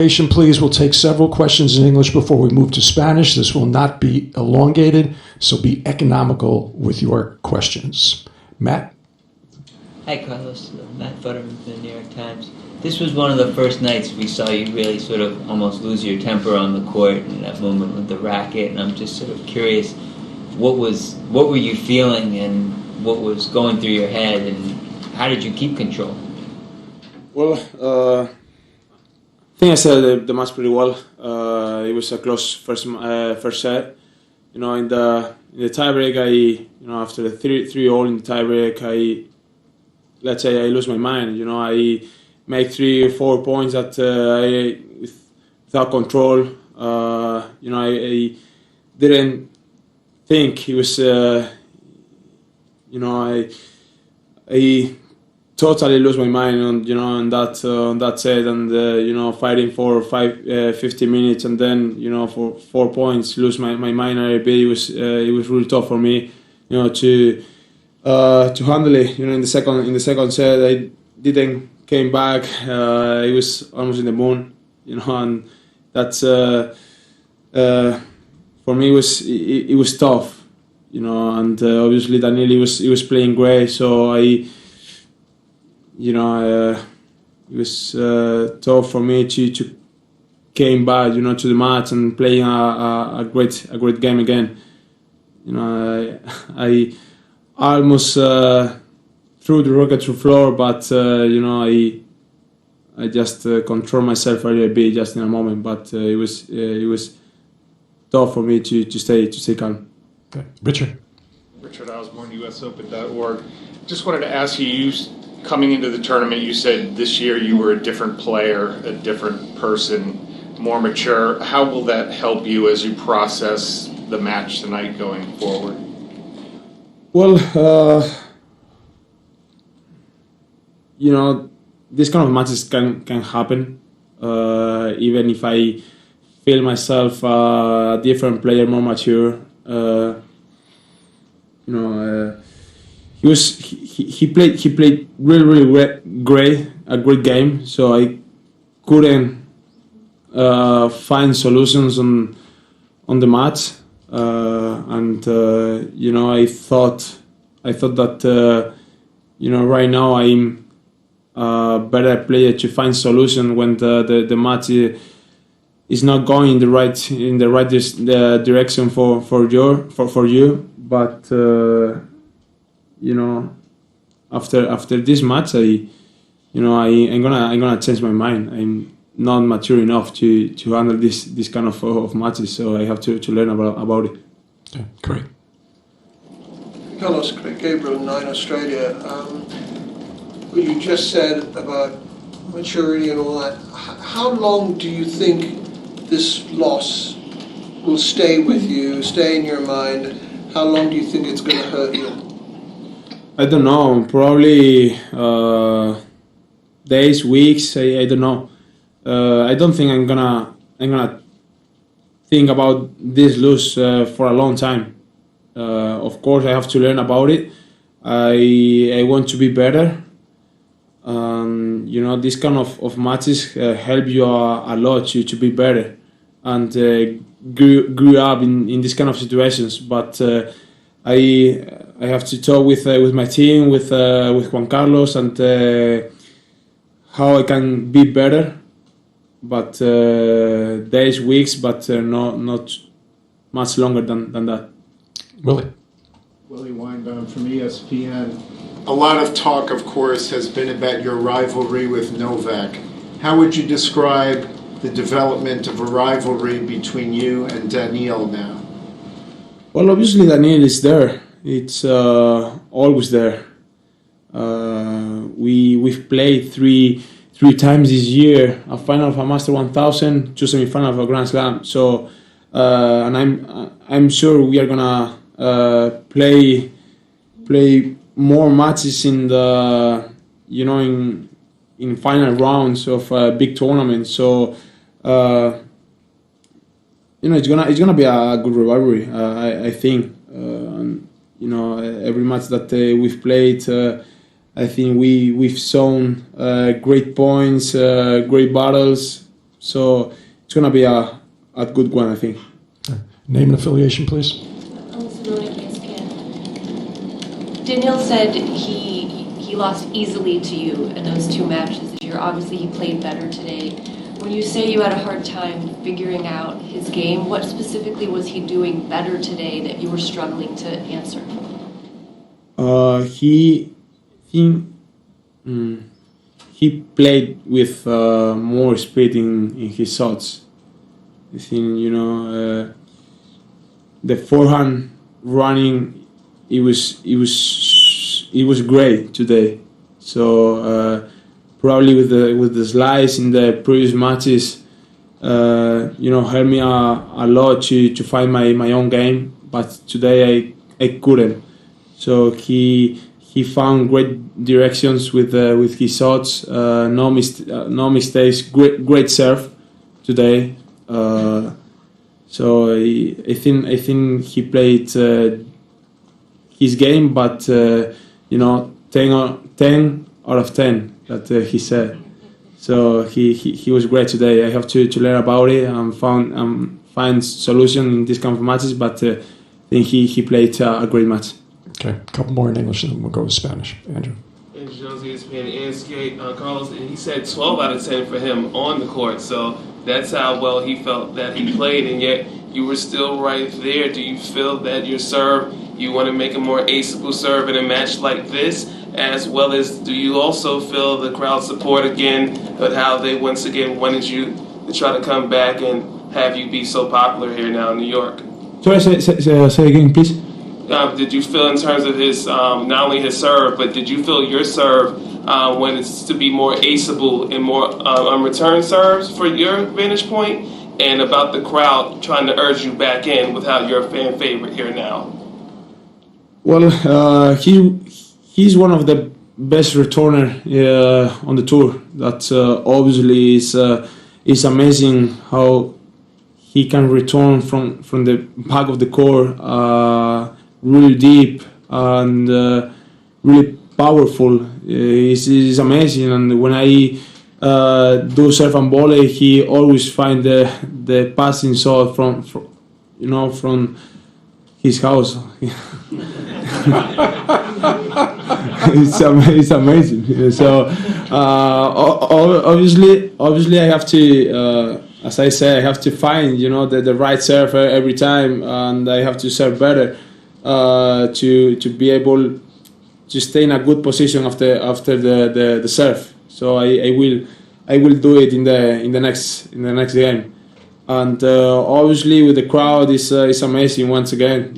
Please, we'll take several questions in English before we move to Spanish. This will not be elongated, so be economical with your questions. Matt? Hi, Carlos. Matt Futterman from the New York Times. This was one of the first nights we saw you really sort of almost lose your temper on the court in that moment with the racket, and I'm just sort of curious, what were you feeling and what was going through your head, and how did you keep control? Well, I think I said the match pretty well. It was a close first set. You know, in the tiebreak, after the 3-3 in the tiebreak, let's say I lose my mind. You know, I make 3 or 4 points that without control. You know, I didn't think it was. You know, I totally lose my mind on that set, and you know, fighting for 50 minutes, and then for 4 points lose my mind a bit. It was really tough for me, to handle it. In the second set, I didn't came back. It was almost in the moon, and that's for me it was tough, and obviously Daniil he was playing great, so it was tough for me to came back, to the match and playing a great game again. I almost threw the rocket to the floor, but I just controlled myself a little bit just in a moment. But it was tough for me to stay calm. Okay, Richard. Richard Osborne, USOpen.org. Just wanted to ask you. Coming into the tournament, you said this year you were a different player, a different person, more mature. How will that help you as you process the match tonight going forward? Well, this kind of matches can happen. Even if I feel myself a different player, more mature. He played really great, a great game. So I couldn't find solutions on the match, and I thought that right now I'm a better player to find solution when the match is not going in the right direction for you, but. After this match, I'm gonna change my mind. I'm not mature enough to handle this kind of matches, so I have to learn about it. Okay, great. Carlos, Gabriel, 9 Australia. What you just said about maturity and all that. How long do you think this loss will stay with you, stay in your mind? How long do you think it's going to hurt you? I don't know. Probably days, weeks. I don't know. I don't think I'm gonna think about this lose for a long time. Of course, I have to learn about it. I want to be better. This kind of matches help you a lot to be better and grew up in this kind of situations. But I have to talk with my team, with Juan Carlos, and how I can be better. But days, weeks, but not much longer than that. Willie Weinbaum from ESPN. A lot of talk, of course, has been about your rivalry with Novak. How would you describe the development of a rivalry between you and Daniil now? Well, obviously Daniil is there. It's always there. We've played three times this year: a final of a Master 1000, 2 semi-finals of a Grand Slam. So, and I'm sure we are gonna play more matches in the in final rounds of big tournaments. So, it's gonna be a good rivalry. I think. Every match that we've played, I think we've shown great points, great battles, So it's gonna be a good one, I think. Name and affiliation, please. ESPN. Daniil said he lost easily to you in those two matches this year. Obviously, he played better today. When you say you had a hard time figuring out his game, what specifically was he doing better today that you were struggling to answer? He played with more speed in his shots. I think, the forehand running, it was great today. So probably with the slice in the previous matches, helped me a lot to find my own game. But today I couldn't. So he found great directions with his shots. No mistakes. Great serve today. So I think he played his game, but 10 out of 10 that he said. So he was great today. I have to learn about it and find solution in these kind of matches. But I think he played a great match. Okay, a couple more in English, and then we'll go to Spanish. Andrew. And Josie is playing and skate. Carlos, and he said 12 out of 10 for him on the court. So that's how well he felt that he played, and yet you were still right there. Do you feel that your serve, you want to make a more aceable serve in a match like this, as well as do you also feel the crowd support again, but how they once again wanted you to try to come back and have you be so popular here now in New York? Sorry, say again, please. Did you feel in terms of his, not only his serve, but did you feel your serve when it's to be more aceable and more return serves for your vantage point, and about the crowd trying to urge you back in with how you're a fan favorite here now? Well, he's one of the best returner on the tour. That obviously is amazing how he can return from the back of the court really deep and really powerful. It's amazing, and when I do serve and volley, he always find the passing shot from his house. It's amazing. So obviously I have to, as I say, I have to find the right serve every time, and I have to serve better to be able to stay in a good position after the serve. So I will do it in the next game, and obviously with the crowd is amazing once again.